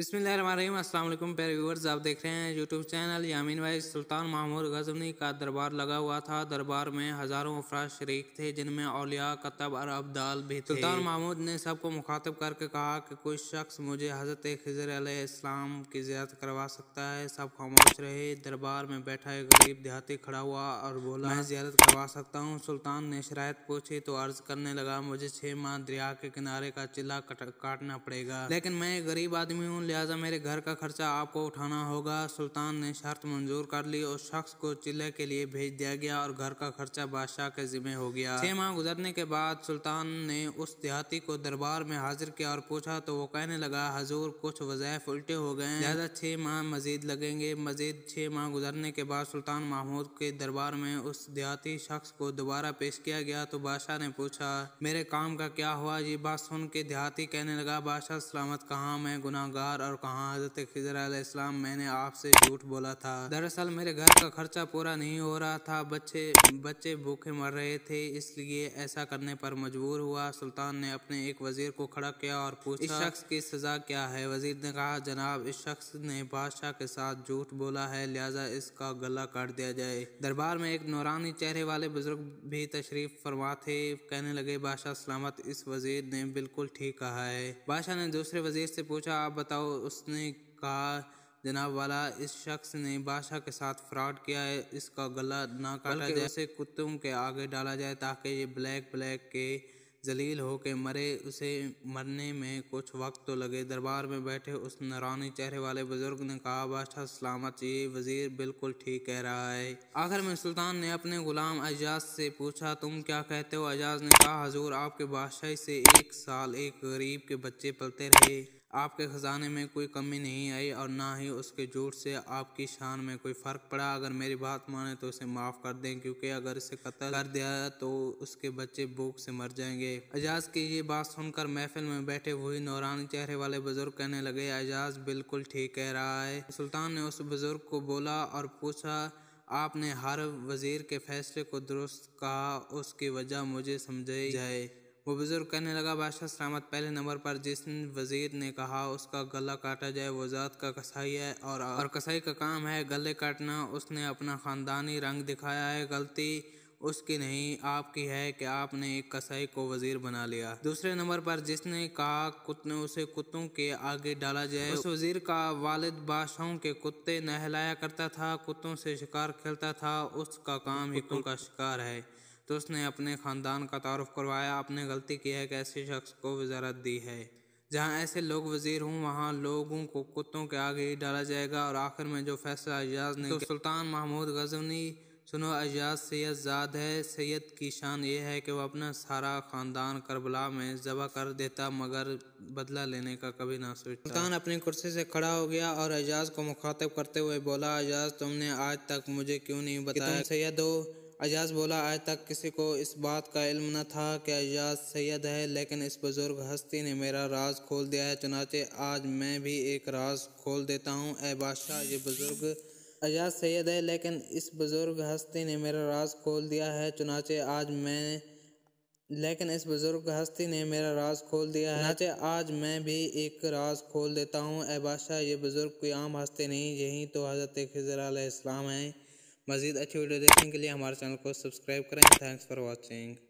बिस्मिल्लाहिर्रहमानिर्रहीम। अस्सलाम वालेकुम प्यारे व्यूअर्स, आप देख रहे हैं यूट्यूब चैनल यामीन भाई। सुल्तान महमूद गजनवी का दरबार लगा हुआ था। दरबार में हज़ारों अफराद शरीक थे, जिनमें औलिया, कतब और अब्दाल भी थे। सुल्तान महमूद ने सबको मुखातिब करके कहा कि कोई शख्स मुझे हज़रत खिज़र अलैहिस्सलाम की ज़ियारत करवा सकता है। सब खामोश रहे। दरबार में बैठा एक गरीब देहाती खड़ा हुआ और बोला, मैं ज़ियारत करवा सकता हूँ। सुल्तान ने शराइत पूछी तो अर्ज़ करने लगा, मुझे 6 माह दरिया के किनारे का चिल्ला काटना पड़ेगा, लेकिन मैं एक गरीब आदमी हूँ, लिहाजा मेरे घर का खर्चा आपको उठाना होगा। सुल्तान ने शर्त मंजूर कर ली। उस शख्स को चिल्ले के लिए भेज दिया गया और घर का खर्चा बादशाह के जिम्मे हो गया। 6 माह गुजरने के बाद सुल्तान ने उस देहाती को दरबार में हाजिर किया और पूछा तो वो कहने लगा, हजूर कुछ वज़ाइफ उल्टे हो गए, लिहाजा 6 माह मजीद लगेंगे। मजीद 6 माह गुजरने के बाद सुल्तान महमूद के दरबार में उस देहाती शख्स को दोबारा पेश किया गया तो बादशाह ने पूछा, मेरे काम का क्या हुआ? ये बात सुन के देहाती कहने लगा, बादशाह सलामत, कहाँ मैं गुनाहगार और कहाँ हज़रत खिज़र अलैहिस्सलाम, मैंने आपसे झूठ बोला था। दरअसल मेरे घर का खर्चा पूरा नहीं हो रहा था, बच्चे भूखे मर रहे थे, इसलिए ऐसा करने पर मजबूर हुआ। सुल्तान ने अपने एक वजीर को खड़ा किया और पूछा, इस शख्स की सजा क्या है? वजीर ने कहा, जनाब, इस शख्स ने बादशाह के साथ झूठ बोला है, लिहाजा इसका गला काट दिया जाए। दरबार में एक नूरानी चेहरे वाले बुजुर्ग भी तशरीफ फरमा थे। कहने लगे, बादशाह सलामत, इस वजीर ने बिल्कुल ठीक कहा है। बादशाह ने दूसरे वजीर से पूछा, आप बताओ। उसने कहा, जनाब वाला, इस शख्स ने बादशाह के साथ फ्रॉड किया है, इसका गला ना काटा जाए, उसे कुत्तों के आगे डाला जाए ताकि ये ब्लैक के जलील हो के मरे, उसे मरने में कुछ वक्त तो लगे। दरबार में बैठे उस नूरानी चेहरे वाले बुजुर्ग ने कहा, बादशाह सलामत, ये वजीर बिल्कुल ठीक कह रहा है। आखिर में सुल्तान ने अपने गुलाम एजाज से पूछा, तुम क्या कहते हो? एजाज ने कहा, हजूर, आपके बादशाही से 1 साल एक गरीब के बच्चे पलते रहे, आपके खजाने में कोई कमी नहीं आई और ना ही उसके झूठ से आपकी शान में कोई फर्क पड़ा। अगर मेरी बात माने तो उसे माफ कर दें, क्योंकि अगर इसे कत्ल कर दिया तो उसके बच्चे भूख से मर जाएंगे। एजाज की ये बात सुनकर महफिल में बैठे वही नूरानी चेहरे वाले बुजुर्ग कहने लगे, एजाज बिल्कुल ठीक कह रहा है। सुल्तान ने उस बुजुर्ग को बोला और पूछा, आपने हर वजीर के फैसले को दुरुस्त कहा, उसकी वजह मुझे समझाई जाए। वो बुजुर्ग कहने लगा, बादशाह सलामत, पहले नंबर पर जिस वजीर ने कहा उसका गला काटा जाए, वो ज़ात का कसाई है और कसाई का काम है गले काटना। उसने अपना ख़ानदानी रंग दिखाया है, गलती उसकी नहीं आपकी है कि आपने एक कसाई को वजीर बना लिया। दूसरे नंबर पर जिसने कहा उसे कुत्तों के आगे डाला जाए, उस वजीर का वालिद बादशाहों के कुत्ते नहलाया करता था, कुत्तों से शिकार खेलता था, उसका काम ही कुत्तों का शिकार है, तो उसने अपने ख़ानदान का तारुफ करवाया। आपने गलती की है कि ऐसे शख्स को वज़ारत दी है। जहाँ ऐसे लोग वज़ीर हों वहाँ लोगों को कुत्तों के आगे ही डाला जाएगा। और आखिर में जो फैसला एजाज ने, तो सुल्तान महमूद गजनवी, सुनो, एजाज सैयद ज़ाद है। सैयद की शान ये है कि वह अपना सारा ख़ानदान करबला में ज़बह कर देता, मगर बदला लेने का कभी ना सोचता। सुल्तान अपनी कुर्सी से खड़ा हो गया और एजाज को मुखातिब करते हुए बोला, एजाज, तुमने आज तक मुझे क्यों नहीं बताया तुम सैयद हो? एजाज बोला, आज तक किसी को इस बात का इल्म न था कि एजाज सैयद है, लेकिन इस बुजुर्ग हस्ती ने मेरा राज खोल दिया है, चुनाचे आज मैं भी एक राज खोल देता हूँ। ए बादशाह, ये बुजुर्ग एजाज सैयद है, लेकिन इस बुजुर्ग हस्ती ने मेरा राज खोल दिया है, चुनाचे आज मैं भी एक राज खोल देता हूँ। ए बादशाह, ये बुजुर्ग कोई आम हस्ती नहीं, यही तो हज़रत खिज़र अलैहिस्सलाम हैं। मज़ीद अच्छी वीडियो देखने के लिए हमारे चैनल को सब्सक्राइब करें। Thanks for watching.